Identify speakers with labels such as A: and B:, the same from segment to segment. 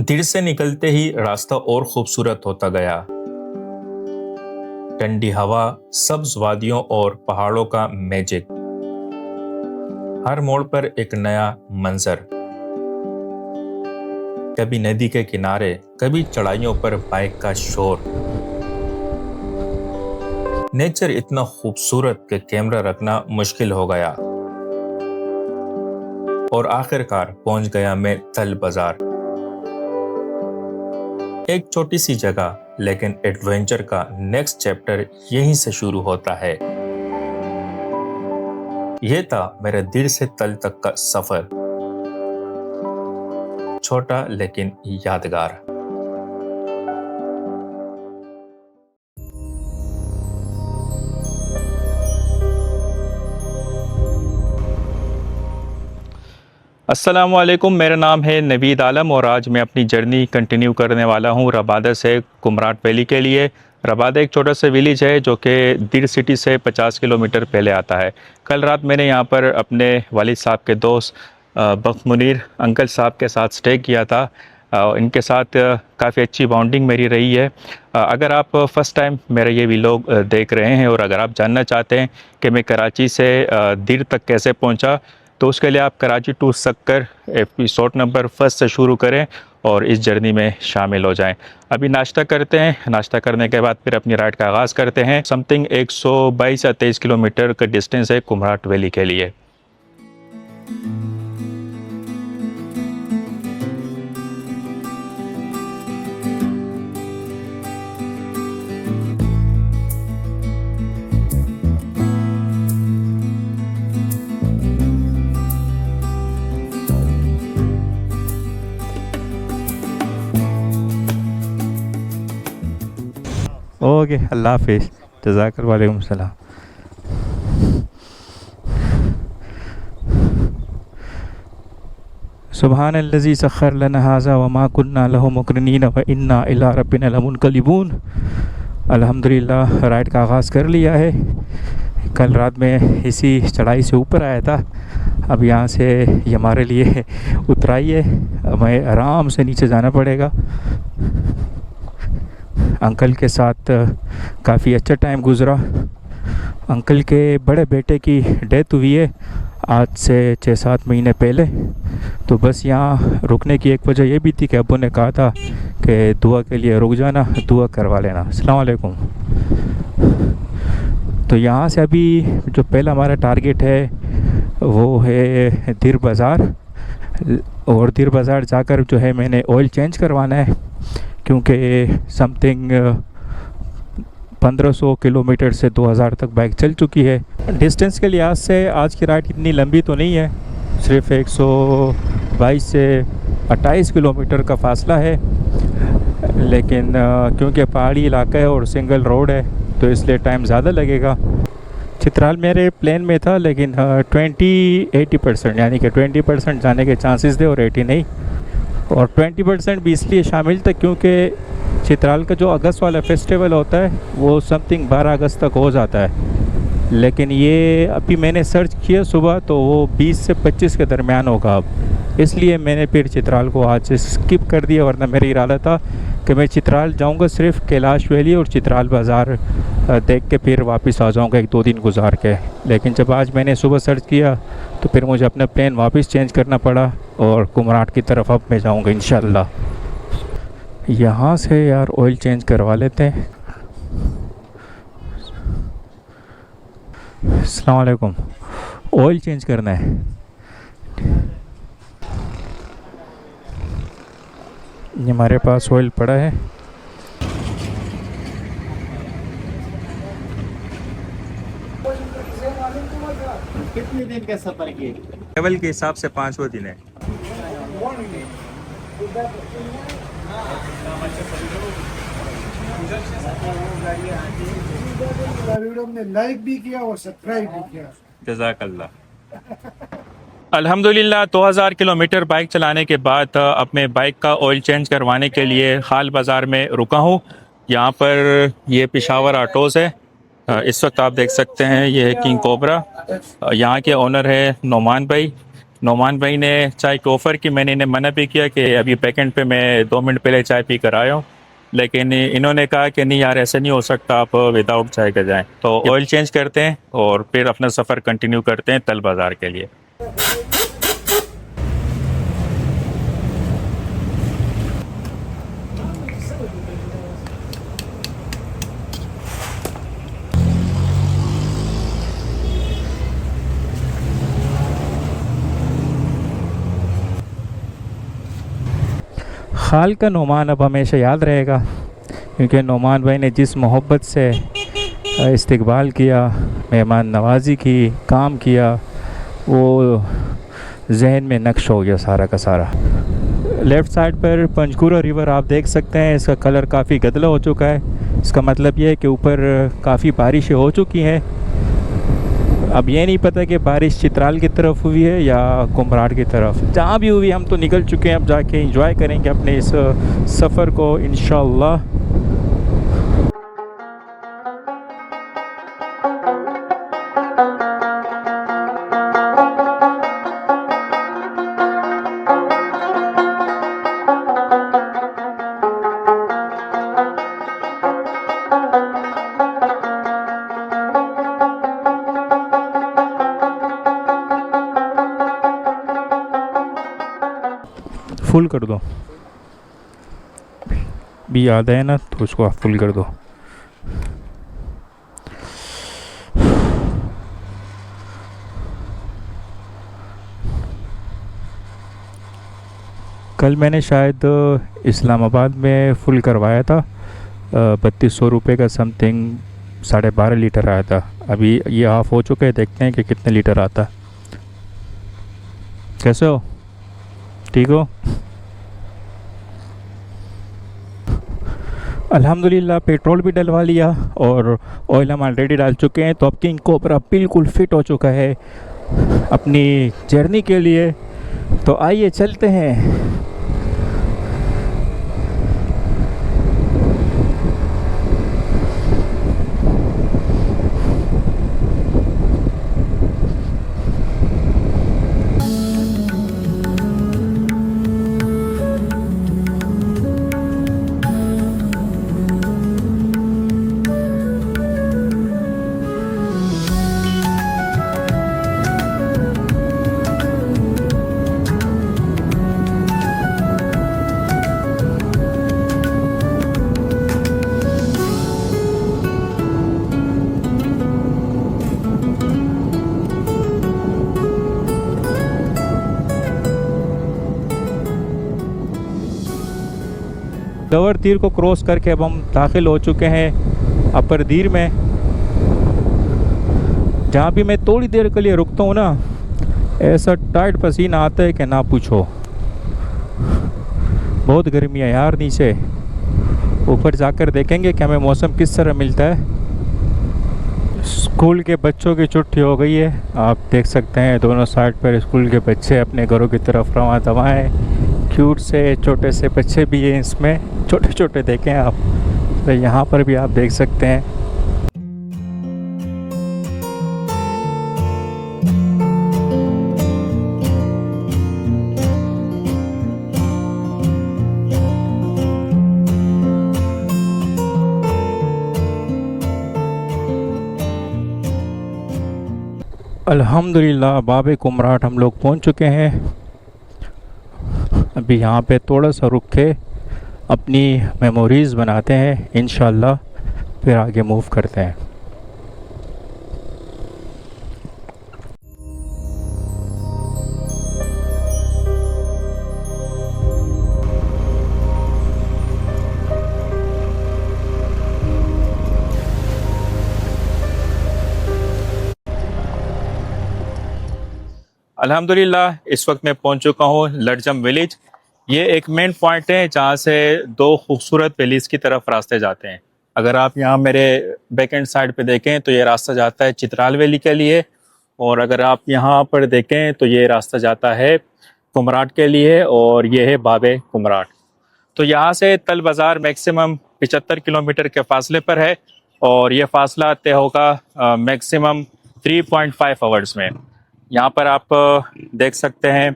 A: दिर से निकलते ही रास्ता और खूबसूरत होता गया। ठंडी हवा, सब्ज वादियों और पहाड़ों का मैजिक। हर मोड़ पर एक नया मंजर। कभी नदी के किनारे, कभी चढ़ाइयों पर बाइक का शोर। नेचर इतना खूबसूरत कि कैमरा रखना मुश्किल हो गया। और आखिरकार पहुंच गया मैं तल बाजार। एक छोटी सी जगह, लेकिन एडवेंचर का नेक्स्ट चैप्टर यहीं से शुरू होता है। यह था मेरे दिल से तल तक का सफर। छोटा लेकिन यादगार। अस्सलामुअलैकुम, मेरा नाम है नवीद आलम और आज मैं अपनी जर्नी कंटिन्यू करने वाला हूँ रबादा से कुमराट वैली के लिए। रबादा एक छोटा सा विलेज है जो कि दिर सिटी से 50 किलोमीटर पहले आता है। कल रात मैंने यहाँ पर अपने वालिद साहब के दोस्त बख्त मुनीर अंकल साहब के साथ स्टे किया था। इनके साथ काफ़ी अच्छी बॉन्डिंग मेरी रही है। अगर आप फ़र्स्ट टाइम मेरा ये व्लॉग देख रहे हैं और अगर आप जानना चाहते हैं कि मैं कराची से दिर तक कैसे पहुँचा, तो उसके लिए आप Karachi to Sukkur episode number 1 से शुरू करें और इस जर्नी में शामिल हो जाएं। अभी नाश्ता करते हैं, नाश्ता करने के बाद फिर अपनी राइड का आगाज़ करते हैं। समथिंग 122 या 23 किलोमीटर का डिस्टेंस है कुमराट वैली के लिए।
B: ओके, अल्लाह हाफिज़, जज़ाकल्लाह, वालेकुम सलाम। सुब्हानल्लज़ी सख़्ख़र लना हाज़ा व मा कुन्ना लहु मुक़रिनीन व इन्ना इला रब्बिना लमुनक़लिबून। अल्हम्दुलिल्लाह राइड का आगाज़ कर लिया है। कल रात में इसी चढ़ाई से ऊपर आया था। अब यहाँ से ये हमारे लिए उतराई है। हमें आराम से नीचे जाना पड़ेगा। अंकल के साथ काफ़ी अच्छा टाइम गुज़रा। अंकल के बड़े बेटे की डेथ हुई है आज से 6-7 महीने पहले। तो बस यहाँ रुकने की एक वजह ये भी थी कि अब्बू ने कहा था कि दुआ के लिए रुक जाना, दुआ करवा लेना। अस्सलाम वालेकुम। तो यहाँ से अभी जो पहला हमारा टारगेट है वो है दिर बाज़ार। और दिर बाज़ार जाकर जो है मैंने ऑयल चेंज करवाना है, क्योंकि समथिंग 1500 किलोमीटर से 2000 तक बाइक चल चुकी है। डिस्टेंस के लिहाज से आज की राइड इतनी लंबी तो नहीं है, सिर्फ 122 से 28 किलोमीटर का फासला है। लेकिन क्योंकि पहाड़ी इलाका है और सिंगल रोड है तो इसलिए टाइम ज़्यादा लगेगा। चित्राल मेरे प्लान में था, लेकिन 20-80% यानी कि 20% जाने के चांसेस थे और 80 नहीं। और 20% भी इसलिए शामिल था क्योंकि चित्राल का जो अगस्त वाला फेस्टिवल होता है वो समथिंग 12 अगस्त तक हो जाता है। लेकिन ये अभी मैंने सर्च किया सुबह तो वो 20 से 25 के दरमियान होगा अब। इसलिए मैंने फिर चित्राल को आज से स्किप कर दिया, वरना मेरा इरादा था कि मैं चित्राल जाऊंगा सिर्फ कैलाश वैली और चित्राल बाज़ार देख के फिर वापस आ जाऊंगा 1-2 दिन गुजार के। लेकिन जब आज मैंने सुबह सर्च किया तो फिर मुझे अपना प्लान वापस चेंज करना पड़ा और कुमराट की तरफ अब मैं जाऊंगा इंशाल्लाह। यहाँ से यार ऑयल चेंज करवा लेते हैं। अस्सलाम वालेकुम। ऑयल चेंज करना है। ये हमारे पास ऑयल पड़ा है।
C: कितने दिन का सफर किए?
A: ट्रेवल के हिसाब से 5वां दिन है।
C: वीडियो में लाइक भी किया और सब्सक्राइब भी किया।
A: जज़ाकल्लाह। अल्हम्दुलिल्लाह 2000 किलोमीटर बाइक चलाने के बाद अब मैं बाइक का ऑयल चेंज करवाने के लिए खाल बाज़ार में रुका हूँ। यहाँ पर ये पेशावर ऑटोज़ है। इस वक्त आप देख सकते हैं ये है किंग कोबरा। यहाँ के ओनर है नोमान भाई। नोमान भाई ने चाय की ऑफ़र की, मैंने इन्हें मना भी किया कि अभी बैकेंड पे मैं 2 मिनट पहले चाय पी कर आया हूँ, लेकिन इन्होंने कहा कि नहीं यार ऐसे नहीं हो सकता, आप विदाउट चाय के जाएं। तो ऑयल चेंज करते हैं और फिर अपना सफ़र कंटिन्यू करते हैं तल बाज़ार के लिए।
B: खाल का नोमान अब हमेशा याद रहेगा, क्योंकि नोमान भाई ने जिस मोहब्बत से इस्तकबाल किया, मेहमान नवाजी की, काम किया, वो जहन में नक्श हो गया सारा का सारा। लेफ़्ट साइड पर पंचकूला रिवर आप देख सकते हैं, इसका कलर काफ़ी गदला हो चुका है। इसका मतलब ये है कि ऊपर काफ़ी बारिशें हो चुकी हैं। अब ये नहीं पता कि बारिश चित्राल की तरफ हुई है या कुम्भराट की तरफ, जहाँ भी हुई हम तो निकल चुके हैं। अब जाके एंजॉय करेंगे अपने इस सफ़र को इंशाअल्लाह। फुल कर दो, भी याद है ना, तो उसको आप फुल कर दो। कल मैंने शायद इस्लामाबाद में फुल करवाया था, 3200 रुपये का समथिंग 12.5 लीटर आया था। अभी ये हाफ़ हो चुका है, देखते हैं कि कितने लीटर आता। कैसे हो, ठीक हो? अल्हम्दुलिल्लाह पेट्रोल भी डलवा लिया और ऑयल हम ऑलरेडी डाल चुके हैं, तो अब किंग कोबरा बिल्कुल फिट हो चुका है अपनी जर्नी के लिए। तो आइए चलते हैं। लोअर तीर को क्रॉस करके अब हम दाखिल हो चुके हैं अपर दीर में। जहाँ भी मैं थोड़ी देर के लिए रुकता हूँ ना, ऐसा टाइट पसीना आता है कि ना पूछो। बहुत गर्मी है यार नीचे। ऊपर जाकर देखेंगे कि हमें मौसम किस तरह मिलता है। स्कूल के बच्चों की छुट्टी हो गई है, आप देख सकते हैं दोनों साइड पर स्कूल के बच्चे अपने घरों की तरफ रवां दवा हैं। क्यूट से छोटे से बच्चे भी हैं इसमें, छोटे छोटे देखें आप, तो यहाँ पर भी आप देख सकते हैं। अल्हम्दुलिल्लाह बाबे कुमराट हम लोग पहुँच चुके हैं। अभी यहाँ पे थोड़ा सा रुक के अपनी मेमोरीज़ बनाते हैं, इंशाल्लाह फिर आगे मूव करते हैं।
A: अल्हम्दुलिल्लाह इस वक्त मैं पहुंच चुका हूं लड़जम विलेज। ये एक मेन पॉइंट है जहां से दो खूबसूरत वैलीज़ की तरफ रास्ते जाते हैं। अगर आप यहाँ मेरे बैक एंड साइड पे देखें तो ये रास्ता जाता है चित्राल वैली के लिए, और अगर आप यहाँ पर देखें तो ये रास्ता जाता है कुमराट के लिए, और ये है बाबे कुमराट। तो यहाँ से तल बाज़ार मैक्सिमम 75 किलोमीटर के फासले पर है, और ये फासला तय होगा मैक्सिमम 3.5 आवर्स में। यहाँ पर आप देख सकते हैं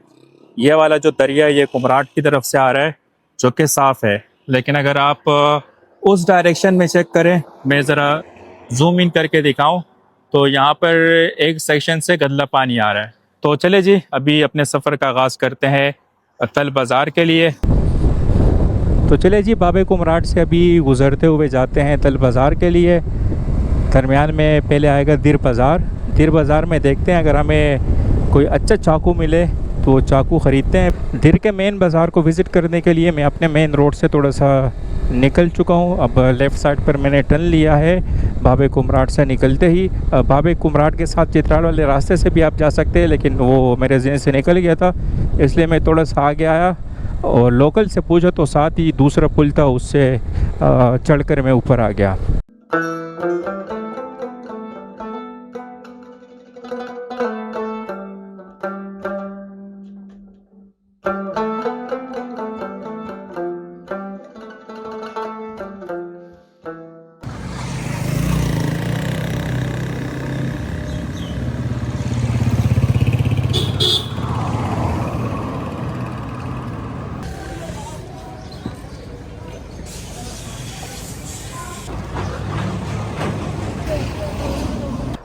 A: ये वाला जो दरिया है ये कुमराट की तरफ से आ रहा है जो कि साफ़ है, लेकिन अगर आप उस डायरेक्शन में चेक करें, मैं ज़रा जूम इन करके दिखाऊं तो यहाँ पर एक सेक्शन से गंदा पानी आ रहा है। तो चले जी अभी अपने सफ़र का आगाज़ करते हैं तल बाज़ार के लिए।
B: तो चले जी बाबे कुमराट से अभी गुज़रते हुए जाते हैं तल बाज़ार के लिए। दरमियान में पहले आएगा दिर बाज़ार। दिर बाज़ार में देखते हैं अगर हमें कोई अच्छा चाकू मिले तो चाकू ख़रीदते हैं। दिर के मेन बाज़ार को विज़िट करने के लिए मैं अपने मेन रोड से थोड़ा सा निकल चुका हूँ। अब लेफ़्ट साइड पर मैंने टर्न लिया है बाबे कुमराट से निकलते ही। बाबे कुमराट के साथ चित्राल वाले रास्ते से भी आप जा सकते हैं, लेकिन वो मेरे ज़हन से निकल गया था, इसलिए मैं थोड़ा सा आगे आया और लोकल से पूछा तो साथ ही दूसरा पुल था, उससे चढ़कर मैं ऊपर आ गया।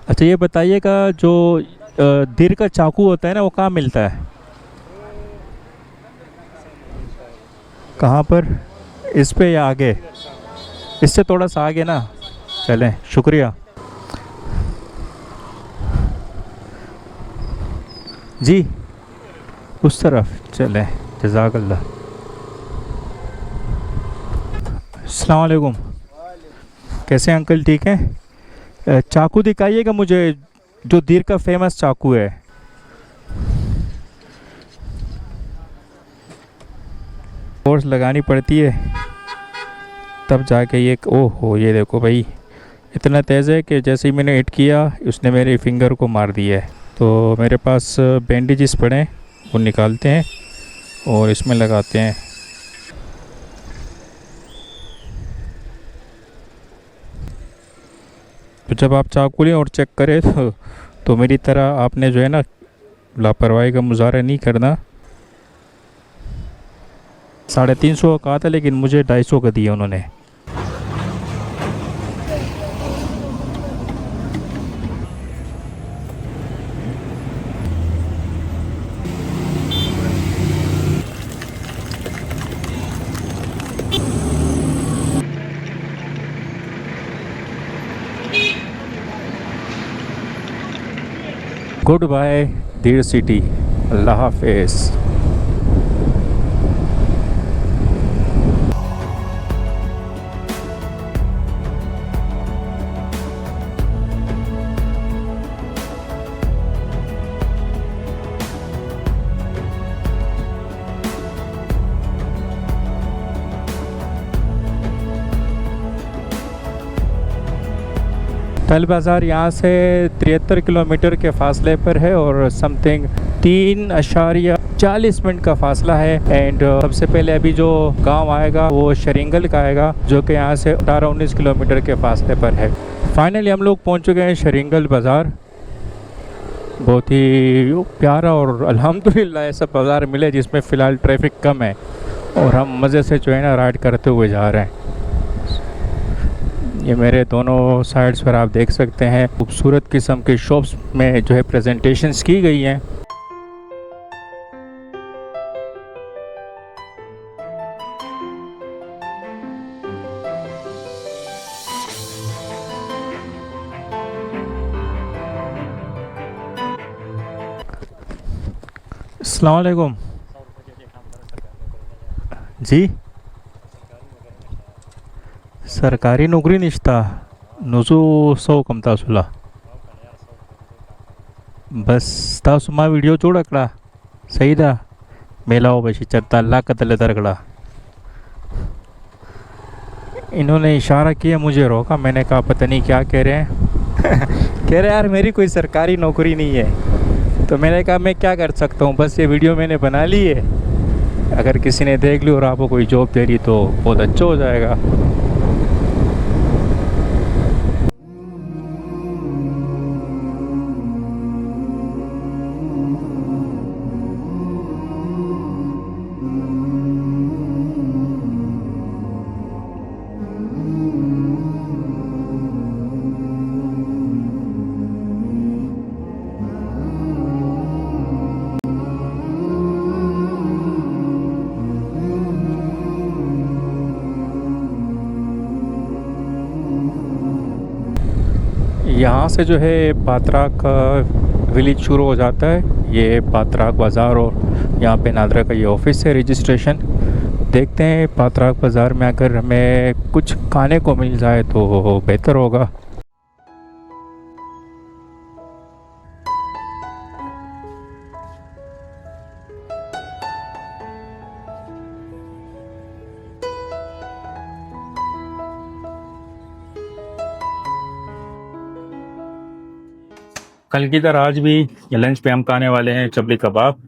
B: अच्छा ये बताइएगा जो दिर का चाकू होता है ना वो कहाँ मिलता है? कहाँ पर? इस पे या आगे? इससे थोड़ा सा आगे ना। चलें, शुक्रिया जी। उस तरफ चलें, जज़ाकल्लाह। अस्सलाम वालेकुम। कैसे हैं अंकल, ठीक हैं? चाकू दिखाइएगा मुझे जो दिर का फेमस चाकू है। फोर्स लगानी पड़ती है तब जाके ये। ओहो ये देखो भाई, इतना तेज़ है कि जैसे ही मैंने हिट किया उसने मेरे फिंगर को मार दिया है। तो मेरे पास बैंडेजेस पड़े हैं, वो निकालते हैं और इसमें लगाते हैं। तो जब आप चाकू लें और चेक करें तो मेरी तरह आपने जो है ना लापरवाही का मुजाहरा नहीं करना। 350 का कहा था लेकिन मुझे 250 का दिया उन्होंने। गुड बाय दिर सिटी, अल्लाह हाफिज़। तल बाज़ार यहाँ से 73 किलोमीटर के फासले पर है और समथिंग 3.40 मिनट का फासला है। एंड सबसे पहले अभी जो गांव आएगा वो शरिंगल का आएगा जो कि यहाँ से 18-19 किलोमीटर के फासले पर है। फाइनली हम लोग पहुँच चुके हैं शरिंगल बाज़ार। बहुत ही प्यारा और अल्हम्दुलिल्लाह ऐसा बाज़ार मिले जिसमें फ़िलहाल ट्रैफिक कम है और हम मज़े से जो है ना राइड करते हुए जा रहे हैं। ये मेरे दोनों साइड्स पर आप देख सकते हैं खूबसूरत किस्म के शॉप्स में जो है प्रेजेंटेशंस की गई हैं। अस्सलाम वालेकुम जी। सरकारी नौकरी निश्ता नुजू सौ कम तासुला बस तासुमा वीडियो चूड़कड़ा सही था मेला हो बशी चरता अल्लाह कतले दरगड़ा। इन्होंने इशारा किया, मुझे रोका, मैंने कहा पता नहीं क्या कह रहे हैं कह रहे यार मेरी कोई सरकारी नौकरी नहीं है। तो मैंने कहा मैं क्या कर सकता हूँ, बस ये वीडियो मैंने बना ली है, अगर किसी ने देख ली और आपको कोई जॉब दे रही तो बहुत अच्छा हो जाएगा। यहाँ से जो है पात्राक विलेज शुरू हो जाता है। ये पात्राक बाज़ार और यहाँ पे नादरा का ये ऑफिस है रजिस्ट्रेशन। देखते हैं पात्राक बाज़ार में अगर हमें कुछ खाने को मिल जाए तो बेहतर होगा।
A: कल की तरह आज भी लंच पे हम खाने वाले हैं चबली कबाब।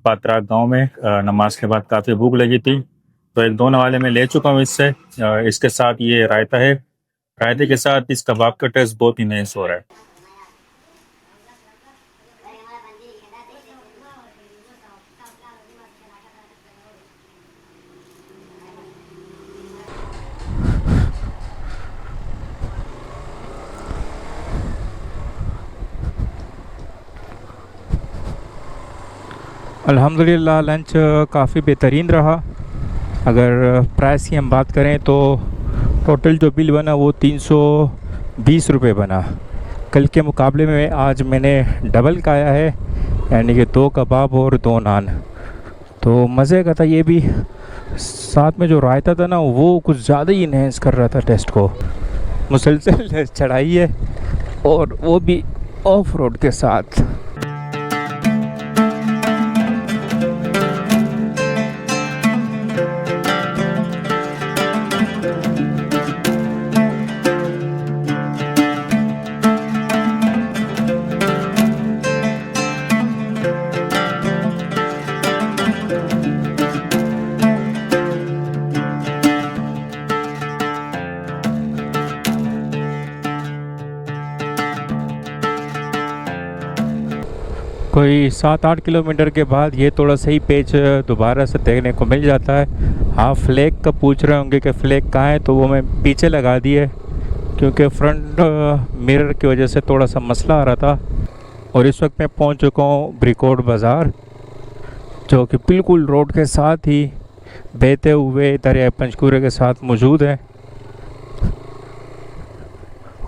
A: पात्राक गांव में नमाज के बाद काफ़ी भूख लगी थी तो एक दोने वाले में ले चुका हूँ इससे। इसके साथ ये रायता है। रायते के साथ इस कबाब का टेस्ट बहुत ही नाइस हो रहा है।
B: अल्हम्दुलिल्लाह लंच काफ़ी बेहतरीन रहा। अगर प्राइस की हम बात करें तो टोटल जो बिल बना वो 320 रुपये बना। कल के मुकाबले में आज मैंने डबल खाया है, यानी कि 2 कबाब और 2 नान। तो मज़े का था ये भी। साथ में जो रायता था ना वो कुछ ज़्यादा ही इन्हेंस कर रहा था टेस्ट को। मुसलसल चढ़ाई है और वो भी ऑफ रोड के साथ। कोई 7-8 किलोमीटर के बाद ये थोड़ा सही पेज दोबारा से देखने को मिल जाता है। आप फ्लैग का पूछ रहे होंगे कि फ्लैग कहाँ है, तो वो मैं पीछे लगा दी है क्योंकि फ्रंट मिरर की वजह से थोड़ा सा मसला आ रहा था। और इस वक्त मैं पहुंच चुका हूँ ब्रिकोड बाज़ार, जो कि बिल्कुल रोड के साथ ही बहते हुए दरिया पंचकूरे के साथ मौजूद है।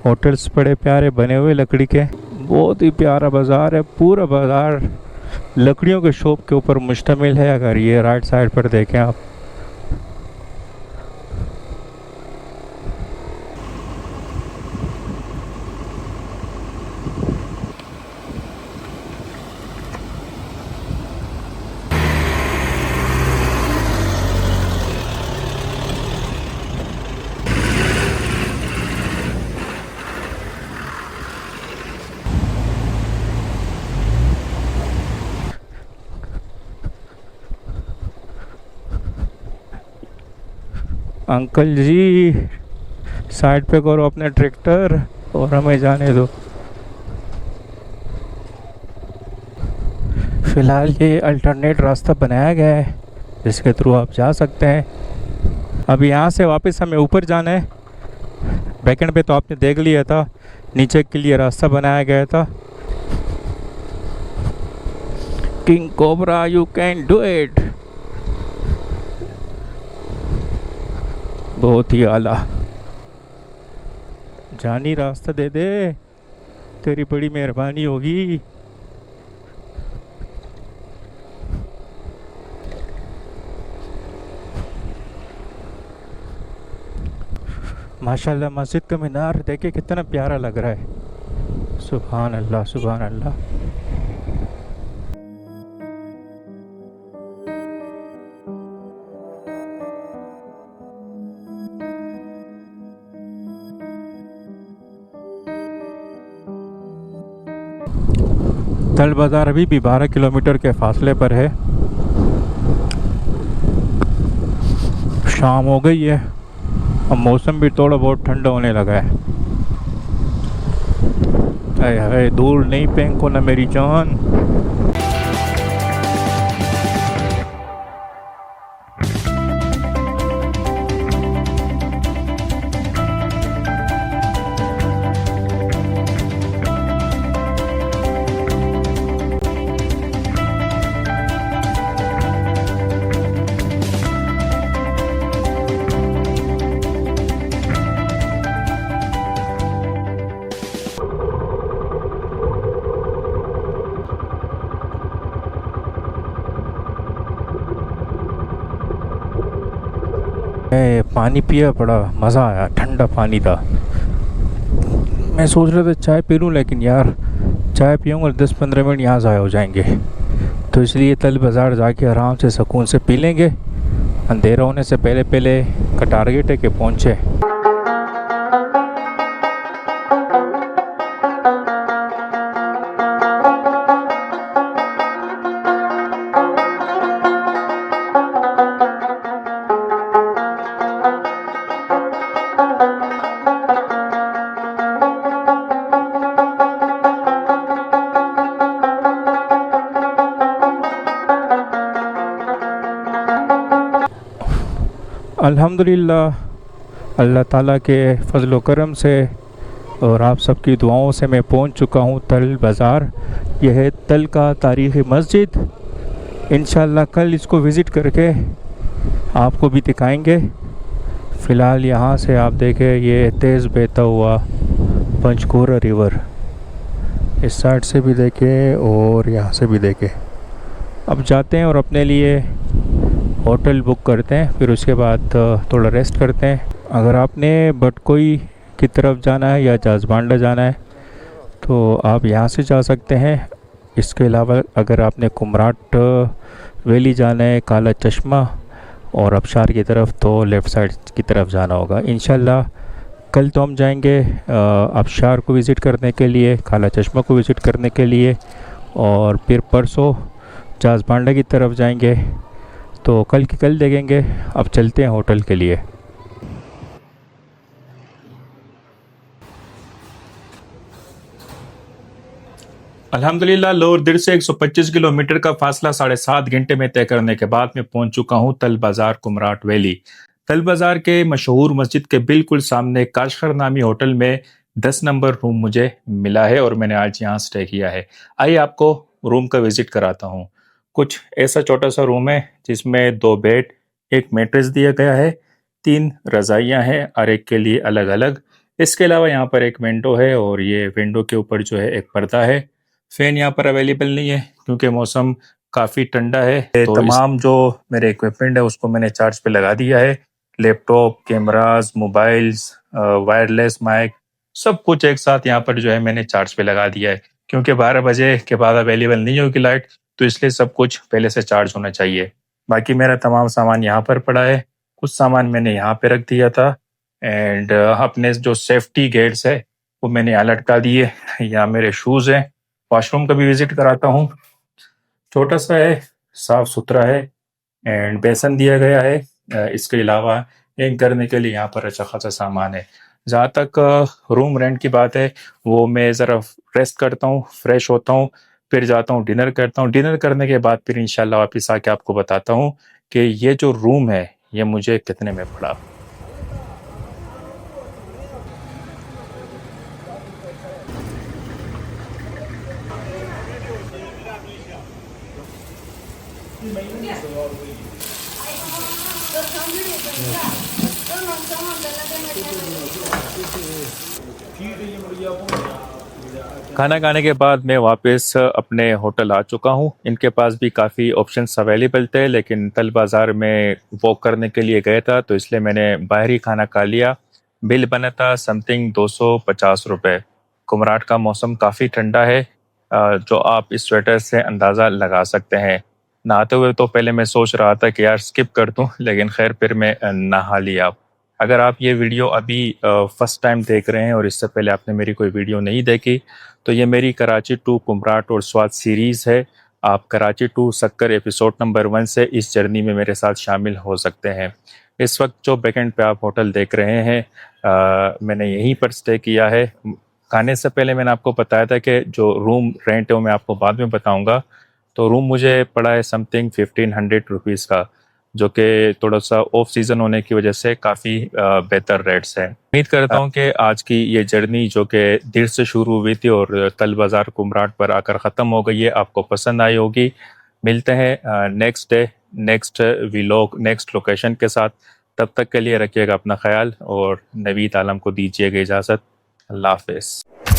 B: होटल्स बड़े प्यारे बने हुए लकड़ी के, बहुत ही प्यारा बाज़ार है। पूरा बाज़ार लकड़ियों के शॉप के ऊपर मुश्तमिल है। अगर ये राइट साइड पर देखें आप, अंकल जी साइड पे करो अपने ट्रैक्टर और हमें जाने दो। फ़िलहाल ये अल्टरनेट रास्ता बनाया गया है जिसके थ्रू आप जा सकते हैं। अब यहाँ से वापस हमें ऊपर जाना है। बैकेंड पे तो आपने देख लिया था, नीचे के लिए रास्ता बनाया गया था। King cobra you can do it. बहुत ही आला। जानी रास्ता दे दे, तेरी बड़ी मेहरबानी होगी। माशाल्लाह मस्जिद का मीनार देखे कितना प्यारा लग रहा है। सुभान अल्लाह सुभान अल्लाह। तल बाज़ार अभी भी 12 किलोमीटर के फासले पर है। शाम हो गई है, अब मौसम भी थोड़ा बहुत ठंडा होने लगा है। हाय हाय, दूर नहीं फेंको ना मेरी जान। पानी पिया, बड़ा मज़ा आया, ठंडा पानी था। मैं सोच रहा था चाय पी लूँ, लेकिन यार चाय पीऊँगा 10-15 मिनट यहाँ ज़ाया हो जाएंगे, तो इसलिए तल बाज़ार जाके आराम से सुकून से पी लेंगे। अंधेरा होने से पहले पहले का टारगेट है कि पहुँचे। अल्हम्दुलिल्लाह अल्लाह ताला के फ़ज़ल व करम से और आप सबकी दुआओं से मैं पहुंच चुका हूं तल बाज़ार। यह है तल का तारीख़ी मस्जिद। इंशाअल्लाह कल इसको विज़िट करके आपको भी दिखाएंगे। फ़िलहाल यहाँ से आप देखें, ये तेज़ बहता हुआ पंचकोरा रिवर, इस साइड से भी देखें और यहाँ से भी देखें। अब जाते हैं और अपने लिए होटल बुक करते हैं, फिर उसके बाद थोड़ा रेस्ट करते हैं। अगर आपने बटकोई की तरफ जाना है या जाजबांडा जाना है तो आप यहाँ से जा सकते हैं। इसके अलावा अगर आपने कुमराट वैली जाना है, काला चश्मा और अबशार की तरफ, तो लेफ़्ट साइड की तरफ जाना होगा। इंशाल्लाह कल तो हम जाएंगे अबशार को विज़िट करने के लिए, काला चश्मा को विज़िट करने के लिए, और फिर परसों जाजबांडा की तरफ जाएंगे। तो कल की कल देखेंगे। अब चलते हैं होटल के लिए।
A: अल्हम्दुलिल्लाह लोअर दिर से 125 किलोमीटर का फासला 7.5 घंटे में तय करने के बाद मैं पहुंच चुका हूं तल बाज़ार कुमराट वैली। तल बाज़ार के मशहूर मस्जिद के बिल्कुल सामने काशखर नामी होटल में 10 नंबर रूम मुझे मिला है और मैंने आज यहाँ स्टे किया है। आइए आपको रूम का विजिट कराता हूँ। कुछ ऐसा छोटा सा रूम है जिसमें 2 बेड, एक मैट्रेस दिया गया है, 3 रज़ाइयाँ हैं और एक के लिए अलग अलग। इसके अलावा यहाँ पर एक विंडो है और ये विंडो के ऊपर जो है एक पर्दा है। फैन यहाँ पर अवेलेबल नहीं है क्योंकि मौसम काफ़ी ठंडा है। तो तमाम जो मेरे इक्विपमेंट है उसको मैंने चार्ज पे लगा दिया है। Laptop, cameras, mobiles, wireless mic, सब कुछ एक साथ यहाँ पर जो है मैंने चार्ज पे लगा दिया है क्योंकि 12 बजे के बाद अवेलेबल नहीं होगी लाइट, तो इसलिए सब कुछ पहले से चार्ज होना चाहिए। बाकी मेरा तमाम सामान यहाँ पर पड़ा है। कुछ सामान मैंने यहाँ पे रख दिया था एंड अपने जो सेफ्टी गेट्स है वो मैंने यहाँ लटका दिए। यहाँ मेरे शूज़ हैं। वॉशरूम का भी विजिट कराता हूँ। छोटा सा है, साफ सुथरा है एंड बेसन दिया गया है। इसके अलावा हैंग करने के लिए यहाँ पर अच्छा खासा सामान है। जहाँ तक रूम रेंट की बात है वो मैं ज़रा रेस्ट करता हूँ, फ्रेश होता हूँ, फिर जाता हूँ डिनर करता हूँ। डिनर करने के बाद फिर इंशाल्लाह वापस आके आपको बताता हूँ कि ये जो रूम है ये मुझे कितने में पड़ा। खाना खाने के बाद मैं वापस अपने होटल आ चुका हूँ। इनके पास भी काफ़ी ऑप्शंस अवेलेबल थे, लेकिन तल बाज़ार में वॉक करने के लिए गया था तो इसलिए मैंने बाहर ही खाना खा लिया। बिल बना था समथिंग 250 रुपये। कुमराट का मौसम काफ़ी ठंडा है, जो आप इस स्वेटर से अंदाज़ा लगा सकते हैं। नहाते हुए तो पहले मैं सोच रहा था कि यार स्किप कर दूँ, लेकिन खैर फिर मैं नहा लिया। अगर आप ये वीडियो अभी फ़र्स्ट टाइम देख रहे हैं और इससे पहले आपने मेरी कोई वीडियो नहीं देखी तो ये मेरी कराची टू कुमराट और स्वात सीरीज़ है। आप Karachi to Sukkur episode number 1 से इस जर्नी में मेरे साथ शामिल हो सकते हैं। इस वक्त जो बैकेंड पे आप होटल देख रहे हैं, मैंने यहीं पर स्टे किया है। खाने से पहले मैंने आपको बताया था कि जो रूम रेंट है वो मैं आपको बाद में बताऊँगा। तो रूम मुझे पड़ा है समथिंग 1500 रुपीज़ का, जो कि थोड़ा सा ऑफ सीज़न होने की वजह से काफ़ी बेहतर रेट्स हैं। उम्मीद करता हूँ कि आज की ये जर्नी जो कि दिर से शुरू हुई थी और तल बाज़ार कुमराट पर आकर ख़त्म हो गई है, आपको पसंद आई होगी। मिलते हैं next day, next vlog, next location के साथ। तब तक के लिए रखिएगा अपना ख्याल और नवीद आलम को दीजिएगा इजाज़त। अल्लाह हाफ़िज़।